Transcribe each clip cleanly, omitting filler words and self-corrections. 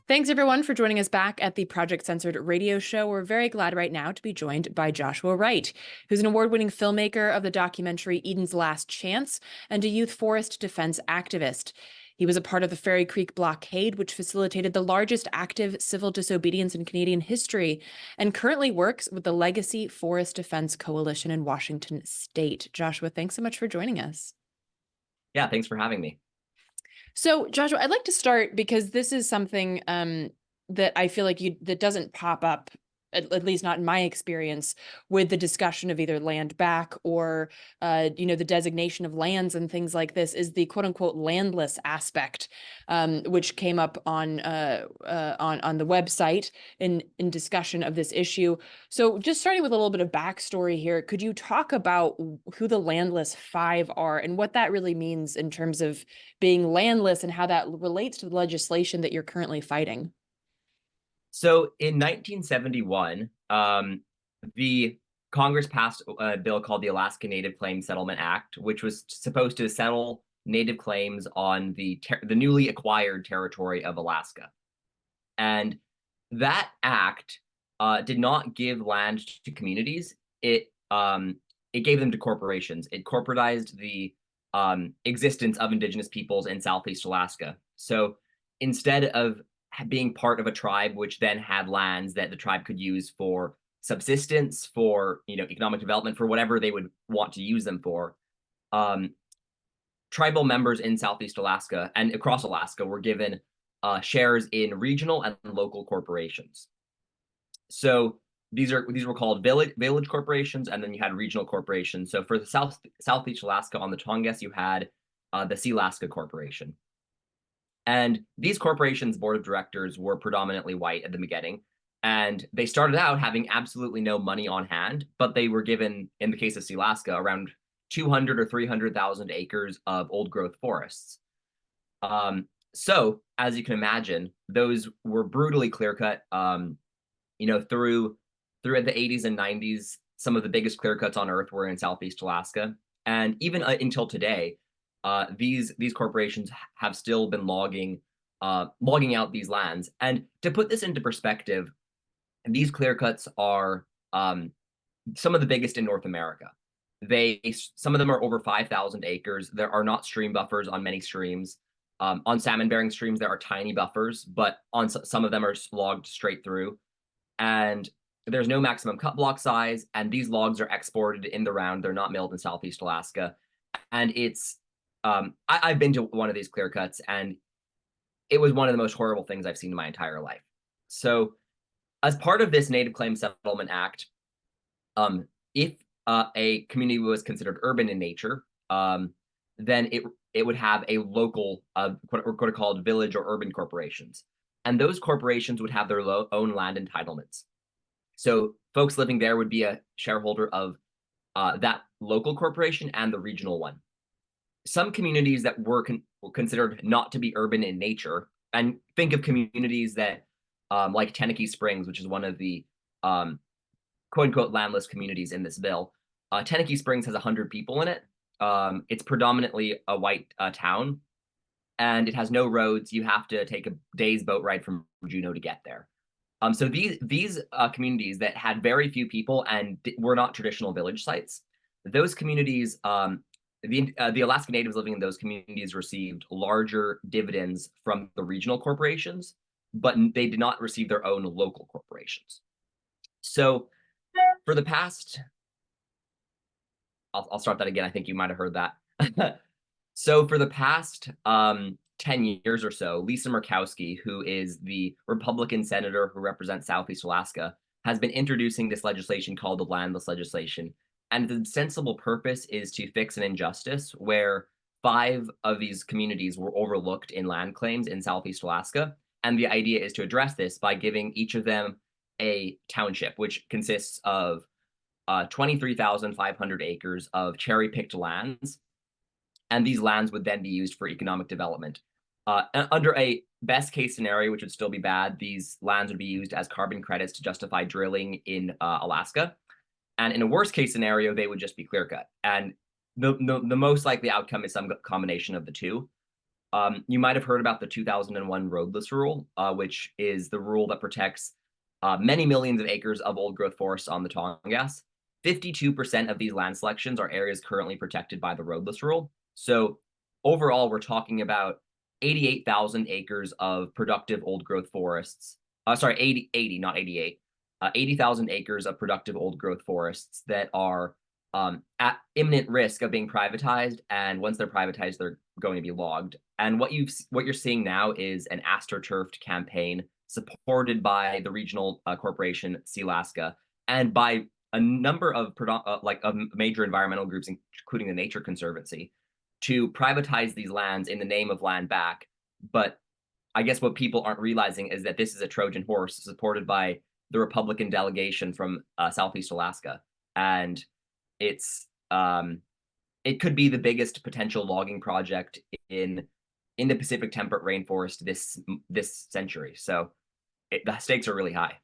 Thanks, everyone, for joining us back at the Project Censored radio show. We're very glad right now to be joined by Joshua Wright, who's an award-winning filmmaker of the documentary Eden's Last Chance and a youth forest defense activist. He was a part of the Fairy Creek blockade, which facilitated the largest active civil disobedience in Canadian history, and currently works with the Legacy Forest Defense Coalition in Washington State. Joshua, thanks so much for joining us. Yeah, thanks for having me. So, Joshua, I'd like to start because this is something that I feel like that doesn't pop up, at least not in my experience, with the discussion of either land back or the designation of lands and things like this. Is the quote unquote landless aspect, which came up on the website in discussion of this issue. So, just starting with a little bit of backstory here, could you talk about who the landless five are and what that really means in terms of being landless and how that relates to the legislation that you're currently fighting? So in 1971, the Congress passed a bill called the Alaskan Native Claims Settlement Act, which was supposed to settle native claims on the newly acquired territory of Alaska. And that act did not give land to communities. It gave them to corporations. It corporatized the existence of Indigenous peoples in Southeast Alaska. So instead of being part of a tribe, which then had lands that the tribe could use for subsistence, for economic development, for whatever they would want to use them for, tribal members in Southeast Alaska and across Alaska were given shares in regional and local corporations. So these were called village corporations, and then you had regional corporations. So for the Southeast Alaska on the Tongass, you had the Sealaska Corporation. And these corporations' board of directors were predominantly white at the beginning. And they started out having absolutely no money on hand, but they were given, in the case of Sealaska, around 200 or 300,000 acres of old growth forests. So as you can imagine, those were brutally clear cut. Through the 80s and 90s, some of the biggest clear cuts on Earth were in Southeast Alaska. And even until today, these corporations have still been logging out these lands. And to put this into perspective, these clear cuts are some of the biggest in North America. Some of them are over 5,000 acres. There are not stream buffers on many streams. On salmon-bearing streams, there are tiny buffers, but on some of them are logged straight through. And there's no maximum cut block size, and these logs are exported in the round. They're not milled in Southeast Alaska. And it's I've been to one of these clear cuts, and it was one of the most horrible things I've seen in my entire life. So as part of this Native Claims Settlement Act, if a community was considered urban in nature, then it would have a local, what are called village or urban corporations. And those corporations would have their own land entitlements. So folks living there would be a shareholder of that local corporation and the regional one. Some communities that were considered not to be urban in nature, and think of communities that like Teneke Springs, which is one of the quote-unquote landless communities in this bill. Teneke Springs has 100 people in it. It's predominantly a white town, and it has no roads. You have to take a day's boat ride from Juneau to get there. So these communities that had very few people and were not traditional village sites, those communities, the Alaskan Natives living in those communities received larger dividends from the regional corporations, but they did not receive their own local corporations. So for the past, I'll start that again. I think you might have heard that. So for the past 10 years or so, Lisa Murkowski, who is the Republican senator who represents Southeast Alaska, has been introducing this legislation called the landless legislation. And the sensible purpose is to fix an injustice where 5 of these communities were overlooked in land claims in Southeast Alaska. And the idea is to address this by giving each of them a township, which consists of 23,500 acres of cherry-picked lands. And these lands would then be used for economic development. Under a best case scenario, which would still be bad, these lands would be used as carbon credits to justify drilling in Alaska. And in a worst case scenario, they would just be clear cut. And the most likely outcome is some combination of the two. You might have heard about the 2001 roadless rule, which is the rule that protects many millions of acres of old growth forests on the Tongass. 52% of these land selections are areas currently protected by the roadless rule. So overall, we're talking about 88,000 acres of productive old growth forests. Sorry, 80, not 88. 80,000 acres of productive old growth forests that are at imminent risk of being privatized. And once they're privatized, they're going to be logged. And what you're seeing now is an astroturfed campaign supported by the regional corporation Alaska and by a number of major environmental groups, including the Nature Conservancy, to privatize these lands in the name of land back. But I guess what people aren't realizing is that this is a Trojan horse supported by the Republican delegation from Southeast Alaska, and it's it could be the biggest potential logging project in the Pacific temperate rainforest this century. So the stakes are really high.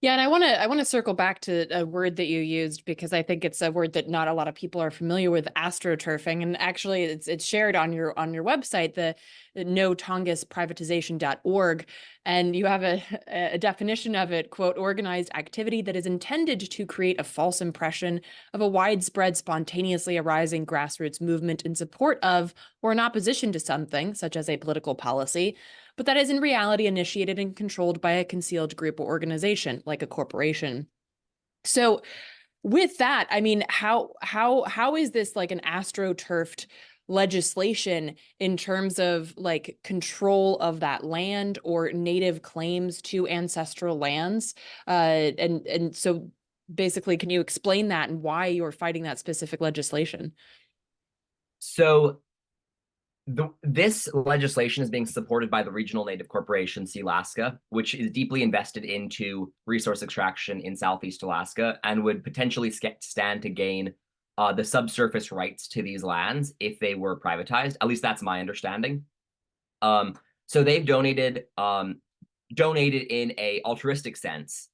Yeah, and I want to circle back to a word that you used because I think it's a word that not a lot of people are familiar with, astroturfing. And actually it's shared on your website, the notongassprivatization.org. And you have a definition of it, quote, organized activity that is intended to create a false impression of a widespread, spontaneously arising grassroots movement in support of or in opposition to something, such as a political policy, but that is in reality initiated and controlled by a concealed group or organization, like a corporation. So with that, I mean, how is this like an astroturfed legislation in terms of like control of that land or native claims to ancestral lands? And so basically, can you explain that and why you're fighting that specific legislation? So this legislation is being supported by the regional native corporation Alaska, which is deeply invested into resource extraction in Southeast Alaska and would potentially stand to gain the subsurface rights to these lands if they were privatized. At least that's my understanding. So they've donated in a altruistic sense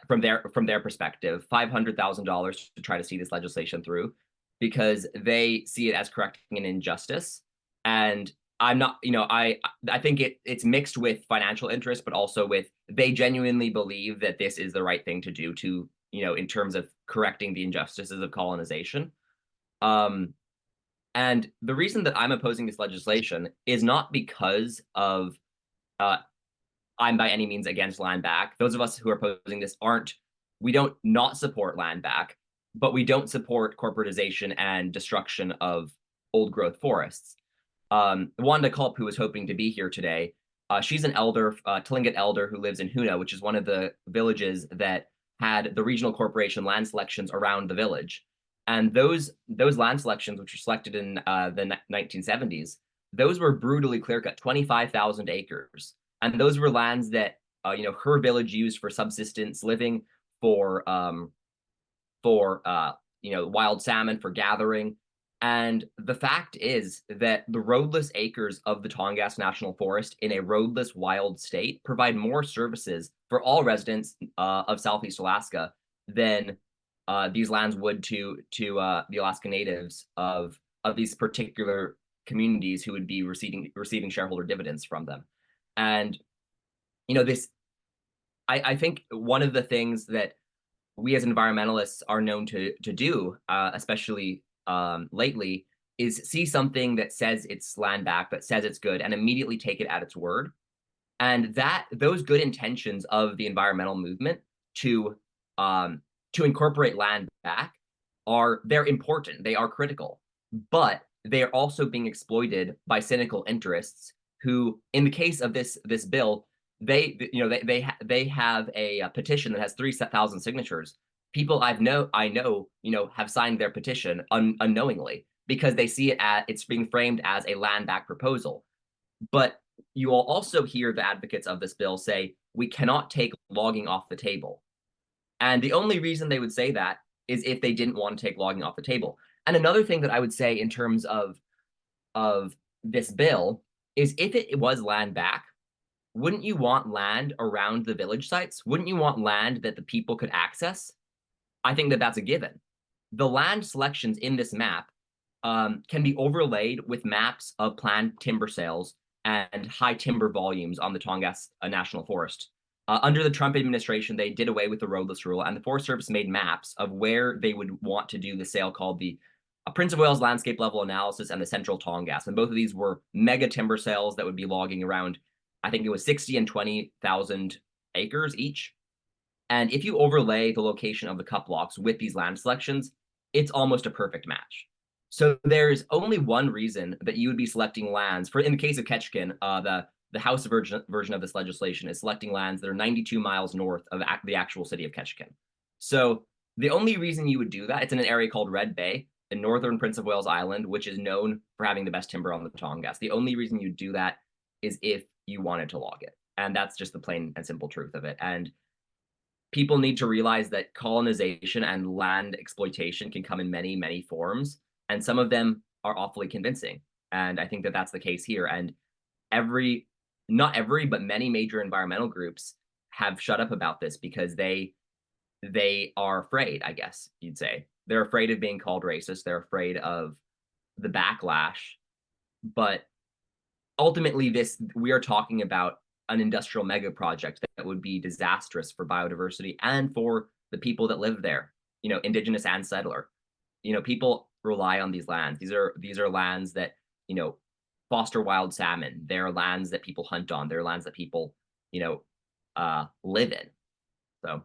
from their perspective, $500,000 to try to see this legislation through because they see it as correcting an injustice. And I'm not, I think it's mixed with financial interest, but also with they genuinely believe that this is the right thing to do to, in terms of correcting the injustices of colonization. And the reason that I'm opposing this legislation is not because of I'm by any means against land back. Those of us who are opposing this we don't not support land back, but we don't support corporatization and destruction of old growth forests. Wanda Culp, who was hoping to be here today, she's an elder, Tlingit elder who lives in Huna, which is one of the villages that had the regional corporation land selections around the village. And those land selections, which were selected in the 1970s, those were brutally clear-cut, 25,000 acres. And those were lands that her village used for subsistence living, for wild salmon, for gathering. And the fact is that the roadless acres of the Tongass National Forest in a roadless wild state provide more services for all residents of Southeast Alaska than these lands would to the Alaska natives of these particular communities who would be receiving shareholder dividends from them. And I think one of the things that we as environmentalists are known to do, especially lately, is see something that says it's land back, that says it's good, and immediately take it at its word. And those good intentions of the environmental movement to incorporate land back they're important, they are critical, but they are also being exploited by cynical interests who, in the case of this bill, they have a petition that has 3,000 signatures. People I know have signed their petition unknowingly because they see it's being framed as a land back proposal. But you will also hear the advocates of this bill say we cannot take logging off the table. And the only reason they would say that is if they didn't want to take logging off the table. And another thing that I would say in terms of this bill is if it was land back, wouldn't you want land around the village sites? Wouldn't you want land that the people could access? I think that that's a given. The land selections in this map can be overlaid with maps of planned timber sales and high timber volumes on the Tongass National Forest. Under the Trump administration, they did away with the roadless rule, and the Forest Service made maps of where they would want to do the sale called the Prince of Wales Landscape Level Analysis and the Central Tongass. And both of these were mega timber sales that would be logging around, I think it was 60 and 20,000 acres each. And if you overlay the location of the cut blocks with these land selections, it's almost a perfect match. So there's only one reason that you would be selecting lands for, in the case of Ketchikan, the House version of this legislation is selecting lands that are 92 miles north of the actual city of Ketchikan. So the only reason you would do that, it's in an area called Red Bay in northern Prince of Wales Island, which is known for having the best timber on the Tongass. The only reason you do that is if you wanted to log it. And that's just the plain and simple truth of it. And people need to realize that colonization and land exploitation can come in many, many forms. And some of them are awfully convincing. And I think that that's the case here. And not every, but many major environmental groups have shut up about this because they are afraid, I guess you'd say. They're afraid of being called racist. They're afraid of the backlash. But ultimately, we are talking about an industrial mega project that would be disastrous for biodiversity and for the people that live there, indigenous and settler. People rely on these lands. These are lands that, foster wild salmon. They're lands that people hunt on. They're lands that people, live in. So.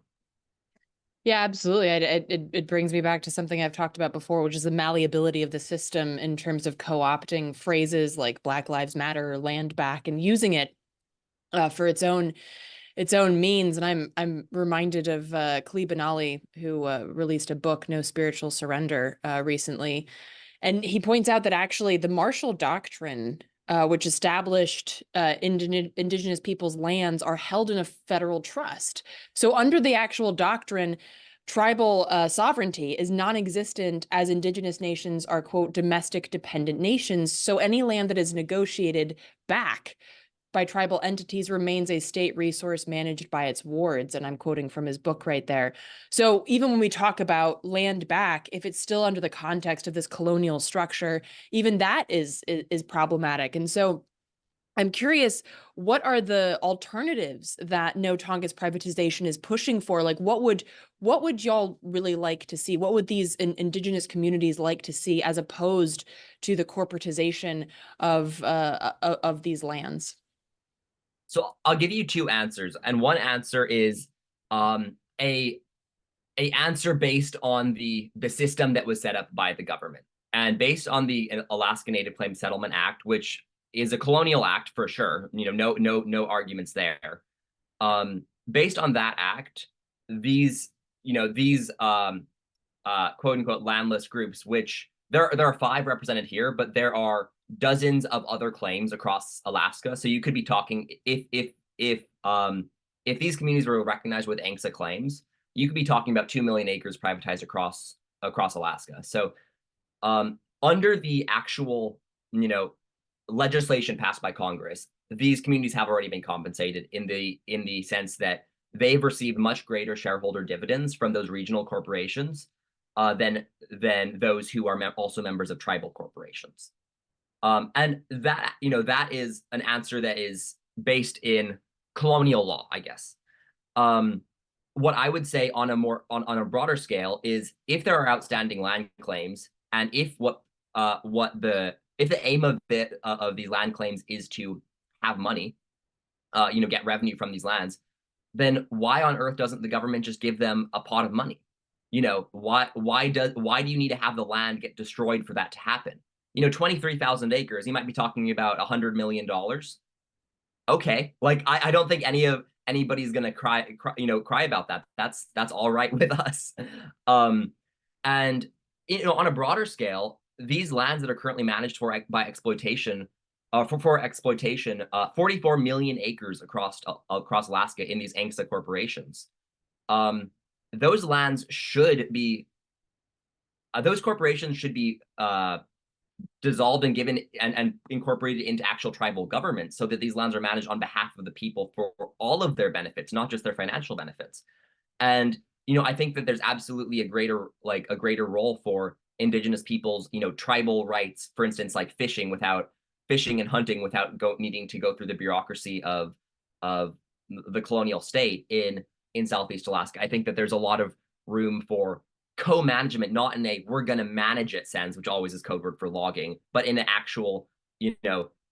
Yeah, absolutely. It brings me back to something I've talked about before, which is the malleability of the system in terms of co-opting phrases like Black Lives Matter or land back and using it for its own means. And I'm reminded of Khalid Ali, who released a book, No Spiritual Surrender, recently. And he points out that actually the Marshall Doctrine, which established indigenous peoples' lands, are held in a federal trust. So under the actual doctrine, tribal sovereignty is non-existent as indigenous nations are, quote, domestic dependent nations. So any land that is negotiated back by tribal entities remains a state resource managed by its wards. And I'm quoting from his book right there. So even when we talk about land back, if it's still under the context of this colonial structure, even that is problematic. And so I'm curious, what are the alternatives that No Tongass privatization is pushing for? Like, what would y'all really like to see? What would these indigenous communities like to see as opposed to the corporatization of these lands? So I'll give you two answers, and one answer is a answer based on the system that was set up by the government, and based on the Alaska Native Claims Settlement Act, which is a colonial act for sure. No arguments there. Based on that act, these quote unquote landless groups, which there are 5 represented here, but there are dozens of other claims across Alaska. So you could be talking, if these communities were recognized with ANCSA claims, you could be talking about 2 million acres privatized across Alaska. So under the actual legislation passed by Congress, these communities have already been compensated in the sense that they've received much greater shareholder dividends from those regional corporations than those who are also members of tribal corporations. And that is an answer that is based in colonial law, I guess. What I would say on a broader scale is, if there are outstanding land claims, and if the aim of these land claims is to have money, get revenue from these lands, then why on earth doesn't the government just give them a pot of money? Why do you need to have the land get destroyed for that to happen? 23,000 acres, you might be talking about $100 million. Okay, like I don't think anybody's gonna cry about that. That's all right with us. And on a broader scale, these lands that are currently managed by exploitation, 44 million acres across Alaska in these ANCSA corporations. Those lands should be, those corporations should be dissolved and given and incorporated into actual tribal government, so that these lands are managed on behalf of the people for all of their benefits, not just their financial benefits. And I think that there's absolutely a greater role for Indigenous peoples, tribal rights, for instance, like fishing and hunting without needing to go through the bureaucracy of the colonial state in Southeast Alaska. I think that there's a lot of room for co-management, not in a we're going to manage it sense, which always is code word for logging, but in an actual,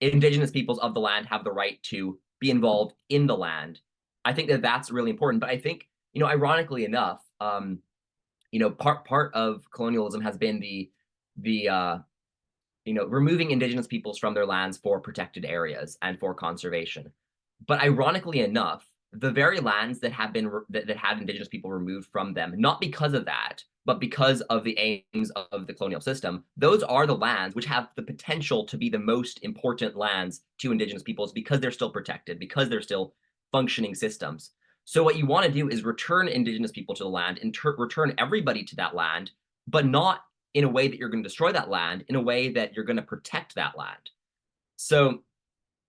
Indigenous peoples of the land have the right to be involved in the land. I think that that's really important. But I think, ironically enough, part of colonialism has been the removing Indigenous peoples from their lands for protected areas and for conservation. But ironically enough, the very lands that have been that had Indigenous people removed from them, not because of that, but because of the aims of the colonial system, those are the lands which have the potential to be the most important lands to Indigenous peoples because they're still protected, because they're still functioning systems. So what you want to do is return Indigenous people to the land and return everybody to that land, but not in a way that you're going to destroy that land, in a way that you're going to protect that land. So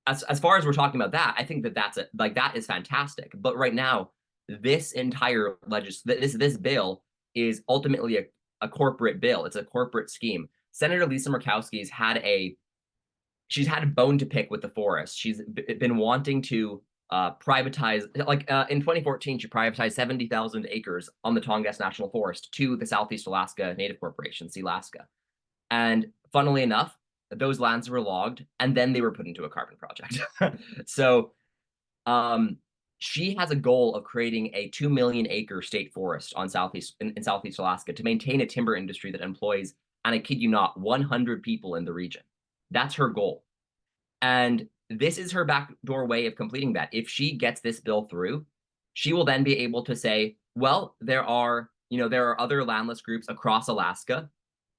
as far as we're talking about that, I think that that is fantastic. But right now, this entire this bill is ultimately a corporate bill. It's a corporate scheme. Senator Lisa Murkowski's she's had a bone to pick with the forest. She's been wanting to privatize, in 2014, she privatized 70,000 acres on the Tongass National Forest to the Southeast Alaska Native Corporation, Sealaska. And funnily enough, those lands were logged and then they were put into a carbon project. So she has a goal of creating a 2 million acre state forest in Southeast Alaska to maintain a timber industry that employs, and I kid you not, 100 people in the region. That's her goal. And this is her backdoor way of completing that. If she gets this bill through, she will then be able to say, well, there are other landless groups across Alaska.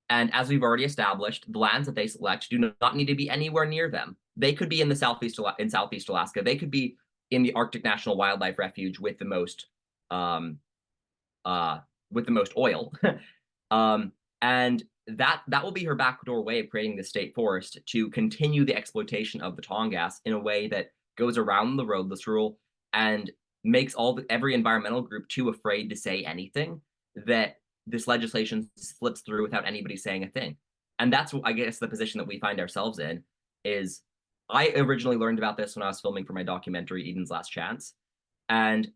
And as we've already established, the lands that they select do not need to be anywhere near them. They could be in Southeast Alaska. They could be in the Arctic National Wildlife Refuge with the most oil. And that will be her backdoor way of creating the state forest to continue the exploitation of the Tongass in a way that goes around the roadless rule and makes every environmental group too afraid to say anything, that this legislation slips through without anybody saying a thing. And that's, I guess, the position that we find ourselves in. Is I originally learned about this when I was filming for my documentary Eden's Last Chance. And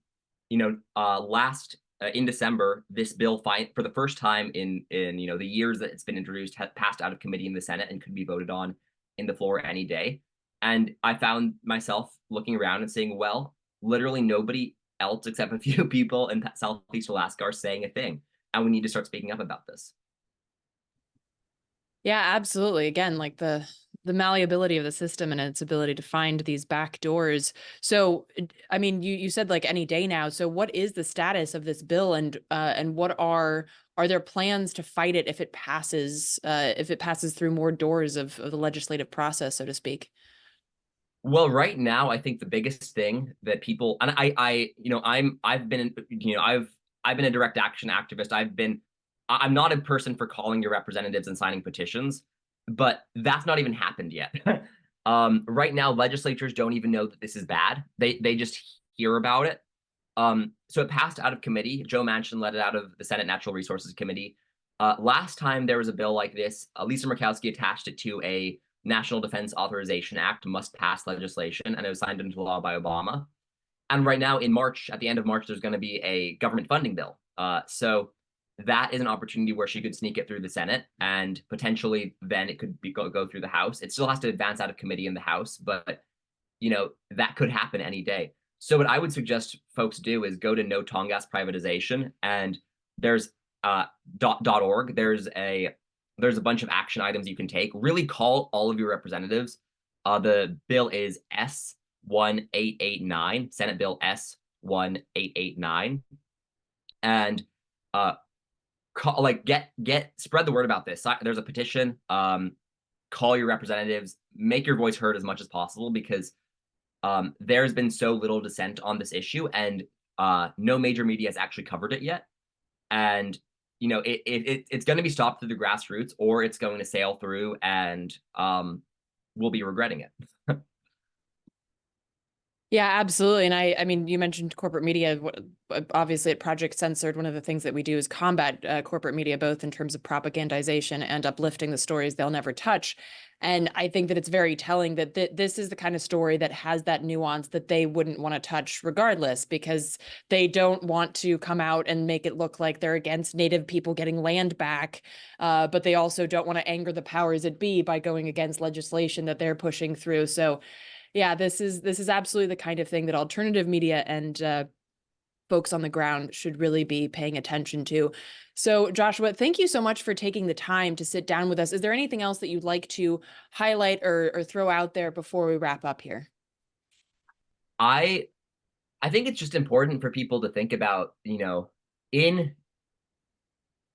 in December, this bill for the first time in the years that it's been introduced, passed out of committee in the Senate and could be voted on in the floor any day. And I found myself looking around and saying, well, literally nobody else except a few people in Southeast Alaska are saying a thing. And we need to start speaking up about this. Yeah, absolutely. Again, like the malleability of the system and its ability to find these back doors. So, I mean, you said like any day now. So what is the status of this bill, and what are there plans to fight it if it passes through more doors of the legislative process, so to speak? Well, right now, I think the biggest thing that people, and I've been a direct action activist. I'm not a person for calling your representatives and signing petitions, but that's not even happened yet. Right now, legislatures don't even know that this is bad. They just hear about it. So it passed out of committee. Joe Manchin led it out of the Senate Natural Resources Committee. Last time there was a bill like this, Lisa Murkowski attached it to a National Defense Authorization Act must pass legislation, and it was signed into law by Obama. And right now in March, at the end of March, there's going to be a government funding bill. So that is an opportunity where she could sneak it through the Senate, and potentially then it could go through the House. It still has to advance out of committee in the House, but that could happen any day. So what I would suggest folks do is go to No Tongass Privatization, and there's .org. There's a bunch of action items you can take. Really call all of your representatives. The bill is S1889, Senate Bill S1889, and spread the word about this. There's a petition. Call your representatives. Make your voice heard as much as possible, because there's been so little dissent on this issue, and no major media has actually covered it yet. And it's going to be stopped through the grassroots, or it's going to sail through, and we'll be regretting it. Yeah, absolutely. And I mean, you mentioned corporate media. Obviously, at Project Censored, one of the things that we do is combat corporate media, both in terms of propagandization and uplifting the stories they'll never touch. And I think that it's very telling that this is the kind of story that has that nuance that they wouldn't want to touch regardless, because they don't want to come out and make it look like they're against Native people getting land back. But they also don't want to anger the powers that be by going against legislation that they're pushing through. So yeah, this is absolutely the kind of thing that alternative media and folks on the ground should really be paying attention to. So, Joshua, thank you so much for taking the time to sit down with us. Is there anything else that you'd like to highlight or throw out there before we wrap up here? I I think it's just important for people to think about, in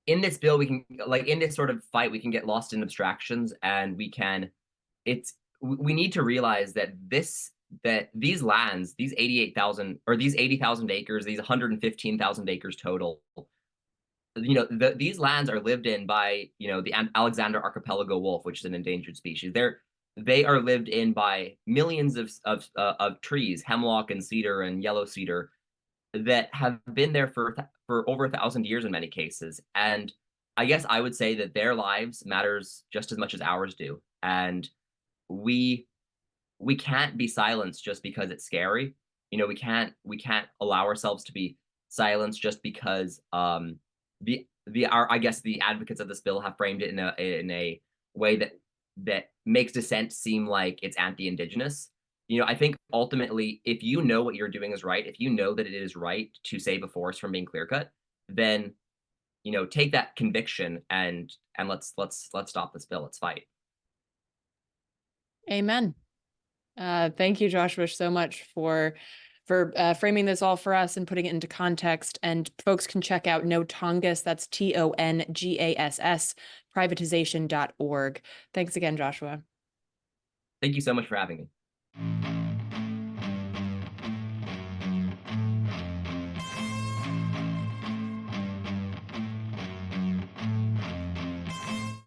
in this bill, we can, like, in this sort of fight, we can get lost in abstractions, and we need to realize that these lands, these 88,000 or these 80,000 acres, these 115,000 acres total, these lands are lived in by, the Alexander archipelago wolf, which is an endangered species. They are lived in by millions of trees, hemlock and cedar and yellow cedar, that have been there for over 1,000 years in many cases. And I guess I would say that their lives matters just as much as ours do. And we we can't be silenced just because it's scary. We can't allow ourselves to be silenced just because I guess the advocates of this bill have framed it in a way that makes dissent seem like it's anti-indigenous. I think ultimately, if you know what you're doing is right, if you know that it is right to save a forest from being clear cut, then take that conviction and let's stop this bill. Let's fight. Amen. Thank you, Joshua, so much for framing this all for us and putting it into context. And folks can check out No Tongass, that's TONGASS, privatization.org. Thanks again, Joshua. Thank you so much for having me.